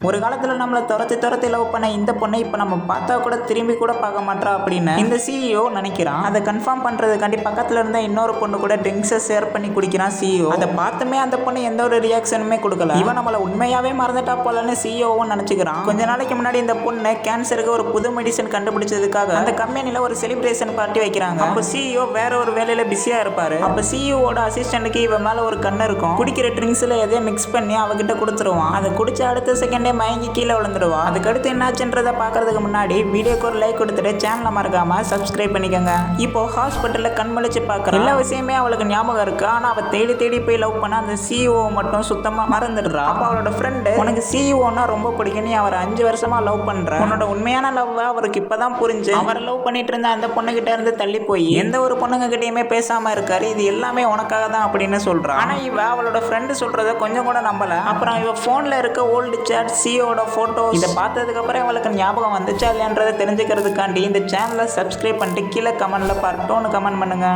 ஒரு காலத்துல நம்மளை துரத்தி லவ் பண்ண இந்த பொண்ணை இப்ப நம்ம பார்த்தா கூட திரும்பி கூட பார்க்க மாட்டா அப்படின்னு இந்த சிஇஓ நினைக்கிறான். அதை கன்ஃபார்ம் பண்றதுக்காண்டி பக்கத்துல இருந்த இன்னொரு பொண்ணு கூட ட்ரிங்க்ஸை ஷேர் பண்ணி குடிக்கிறான் சிஇஓ. அதை பார்த்துமே அந்த பொண்ணு எந்த ஒரு ரியாக்ஷனுமே கொடுக்கல. இவன் நம்மள உண்மையாவே மறந்துட்டா போலன்னு சிஇஓவும் நினைச்சுக்கிறான். கொஞ்ச நாளைக்கு முன்னாடி இந்த பொண்ணு கேன்சருக்கு ஒரு புது மெடிசன் கண்டுபிடிச்சதுக்காக அந்த கம்பெனில ஒரு செலிப்ரேஷன் பார்ட்டி வைக்கிறாங்க. அப்போ சிஇஓ வேற ஒரு வேலையில பிஸியா இருப்பாரு. அப்ப சிஇஓட அசிஸ்டன்ட்க்கு இவன் மேல ஒரு கண்ணு இருக்கும். குடிக்கிற ட்ரிங்க்ஸ்ல எதையும் மிக்ஸ் பண்ணி அவகிட்ட கொடுத்துருவான். அதை குடிச்ச அடுத்த செகண்டே மயங்கி கீழே விழுந்துடுவா. அதுக்கடுத்து என்னாச்சுன்றதை பார்க்கறதுக்கு முன்னாடி வீடியோக்கு ஒரு லைக் கொடுத்துட்டு சேனலை மறக்காம சப்ஸ்கிரைப் பண்ணிக்கோங்க. இப்போ ஹாஸ்பிட்டல்ல கண்மழிச்சு பார்க்குற எல்லா விஷயமே அவளுக்கு ஞாபகம் இருக்கு. ஆனா அவ தேடி போய் லவ் பண்ண அந்த சிஇஓ மட்டும் சுத்தமா மறந்துடுறா. அப்ப அவளோட ஃப்ரெண்டு உனக்கு சிஇஓனா ரொம்ப பிடிக்கும், நீ அவரை 5 வருஷமா லவ் பண்ற, உன்னோட உண்மையான லவ் அவருக்கு இப்பதான் புரிஞ்சு அவரை லவ் பண்ணிட்டு இருந்த அந்த பொண்ணு கிட்ட இருந்து தள்ளி போய் எந்த ஒரு பொண்ணுங்க கிட்டயுமே பேசாம இருக்காரு, இது எல்லாமே உனக்காக தான் அப்படின்னு சொல்றா. ஆனா இவ அவளோட ஃப்ரெண்டு சொல்றத கொஞ்சம் கூட நம்பல. அப்புறம் இவ போன்ல இருக்க ஓல்டு சாட் சிஓட போட்டோ இதை பார்த்ததுக்கு அப்புறம் அவளுக்கு ஞாபகம் வந்துச்சா இல்லையன்றதை தெரிஞ்சுக்கிறதுக்காண்டி இந்த சேனலை சப்ஸ்கிரைப் பண்ணிட்டு கீழே கமெண்ட்ல பார்ட் 2 கமெண்ட் பண்ணுங்க.